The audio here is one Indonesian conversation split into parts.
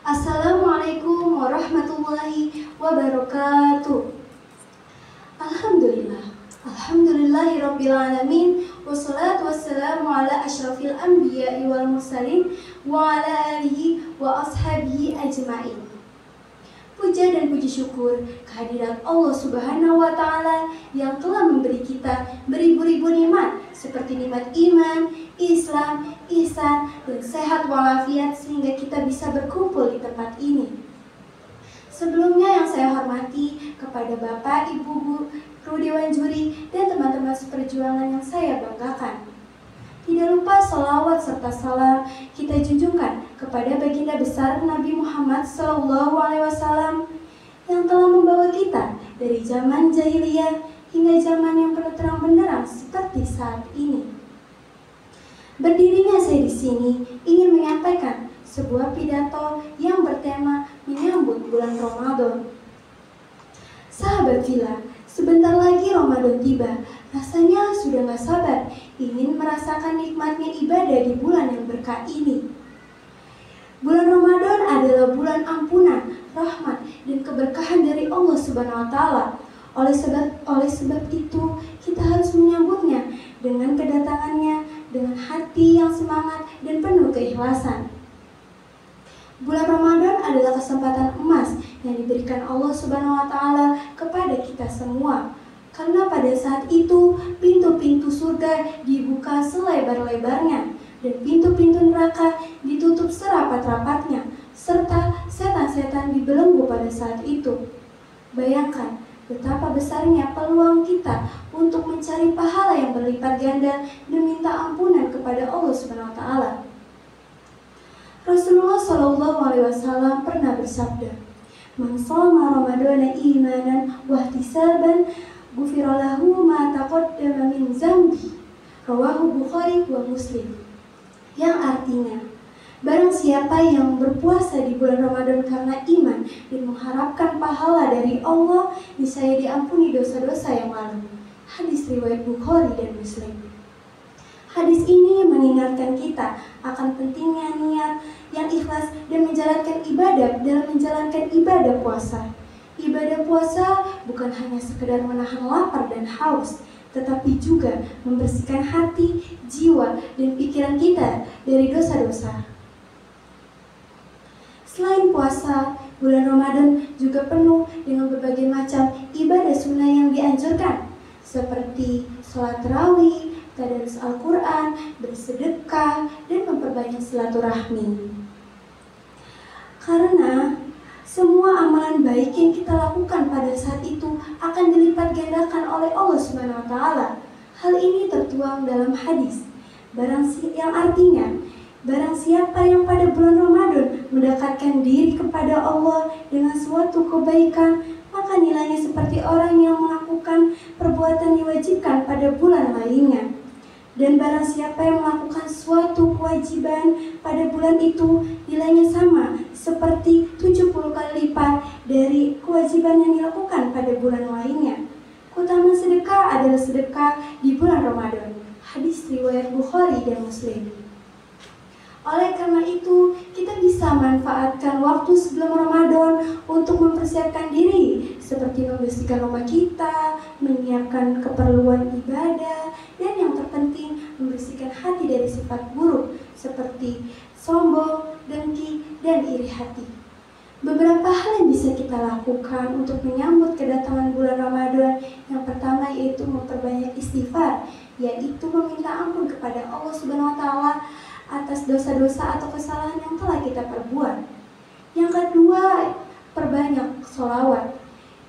Assalamualaikum warahmatullahi wabarakatuh. Alhamdulillah. Alhamdulillahirabbil alamin. Wassalatu wassalamu ala asyrafil anbiya'i wal mursalin wa ala alihi wa ashabihi ajmain. Puja dan puji syukur kehadirat Allah Subhanahu wa taala yang telah memberi kita beribu-ribu nikmat seperti nikmat iman, Islam, ihsan, dan sehat walafiat sehingga kita bisa berkumpul di tempat ini. Sebelumnya yang saya hormati kepada Bapak, Ibu, Guru Dewan Juri, dan teman-teman seperjuangan yang saya banggakan. Tidak lupa sholawat serta salam kita junjungkan kepada baginda besar Nabi Muhammad SAW yang telah membawa kita dari zaman jahiliyah hingga zaman yang penuh terang benderang seperti saat ini. Berdirinya saya di sini ingin menyampaikan sebuah pidato yang bertema menyambut bulan Ramadan. Sahabat Villa, sebentar lagi Ramadan tiba. Rasanya sudah gak sabar ingin merasakan nikmatnya ibadah di bulan yang berkah ini. Bulan Ramadan adalah bulan ampunan, rahmat, dan keberkahan dari Allah Subhanahu wa taala. Oleh sebab itu, kita harus menyambutnya dengan kedatangannya dengan hati yang semangat dan penuh keikhlasan. Bulan Ramadan adalah kesempatan emas yang diberikan Allah Subhanahu wa taala kepada kita semua. Karena pada saat itu pintu-pintu surga dibuka selebar-lebarnya dan pintu-pintu neraka ditutup serapat-rapatnya, serta setan-setan dibelenggu pada saat itu. Bayangkan betapa besarnya peluang kita untuk mencari pahala yang berlipat ganda dan minta ampunan kepada Allah Subhanahu wa taala. Rasulullah SAW pernah bersabda, "Man shoma Ramadana imanan wa ihtisaban ghufira lahu ma taqaddama min dzambi." Rawahu Bukhari wa Muslim. Yang artinya, barang siapa yang berpuasa di bulan Ramadan karena iman dan mengharapkan pahala dari Allah, niscaya diampuni dosa-dosa yang lalu. Hadis riwayat Bukhari dan Muslim. Hadis ini mengingatkan kita akan pentingnya niat yang ikhlas dan menjalankan ibadah dalam menjalankan ibadah puasa. Ibadah puasa bukan hanya sekedar menahan lapar dan haus, tetapi juga membersihkan hati, jiwa, dan pikiran kita dari dosa-dosa. Selain puasa, bulan Ramadan juga penuh dengan berbagai macam ibadah sunnah yang dianjurkan, seperti sholat tarawih, tadarus Al-Quran, bersedekah, dan memperbanyak silaturahmi. Karena semua amalan baik yang kita lakukan pada saat itu akan dilipat gandakan oleh Allah Subhanahu wa taala. Hal ini tertuang dalam hadis yang artinya, barang siapa yang pada bulan Ramadan mendekatkan diri kepada Allah dengan suatu kebaikan, maka nilainya seperti orang yang melakukan perbuatan diwajibkan pada bulan lainnya. Dan barang siapa yang melakukan suatu kewajiban pada bulan itu, nilainya sama seperti 70 kali lipat dari kewajiban yang dilakukan pada bulan lainnya. Keutamaan sedekah adalah sedekah di bulan Ramadan. Hadis riwayat Bukhari dan Muslim. Oleh karena itu, kita bisa manfaatkan waktu sebelum Ramadan untuk mempersiapkan diri, seperti membersihkan rumah kita, menyiapkan keperluan ibadah, dan yang terpenting, membersihkan hati dari sifat buruk, seperti sombong, dengki, dan iri hati. Beberapa hal yang bisa kita lakukan untuk menyambut kedatangan bulan Ramadan. Yang pertama yaitu memperbanyak istighfar, yaitu meminta ampun kepada Allah Subhanahu wa taala atas dosa-dosa atau kesalahan yang telah kita perbuat. Yang kedua, perbanyak sholawat,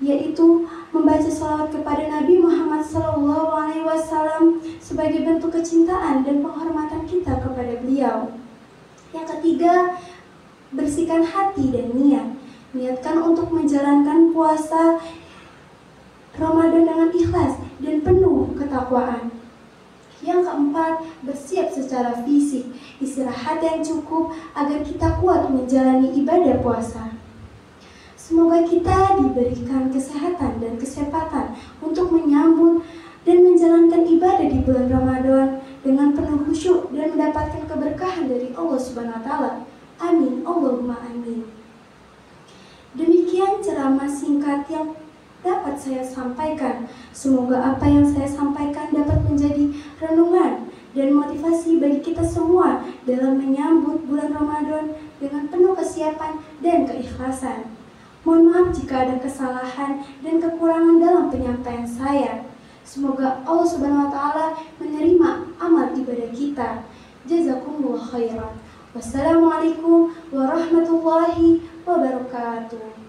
yaitu membaca sholawat kepada Nabi Muhammad SAW sebagai bentuk kecintaan dan penghormatan kita kepada beliau. Yang ketiga, bersihkan hati dan niat. Niatkan untuk menjalankan puasa Ramadan dengan ikhlas dan penuh ketakwaan. Yang keempat, bersiap secara fisik, istirahat yang cukup agar kita kuat menjalani ibadah puasa. Semoga kita diberikan kesehatan dan kesempatan untuk menyambut dan menjalankan ibadah di bulan Ramadan dengan penuh khusyuk dan mendapatkan keberkahan dari Allah Subhanahu wa taala. Amin, Allahumma amin. Demikian ceramah singkat yang dapat saya sampaikan. Semoga apa yang saya sampaikan dapat menjadi renungan dan motivasi bagi kita semua dalam menyambut bulan Ramadan dengan penuh kesiapan dan keikhlasan. Mohon maaf jika ada kesalahan dan kekurangan dalam penyampaian saya. Semoga Allah Subhanahu wa taala menerima amal ibadah kita. Jazakumullah khairan. Wassalamualaikum warahmatullahi wabarakatuh.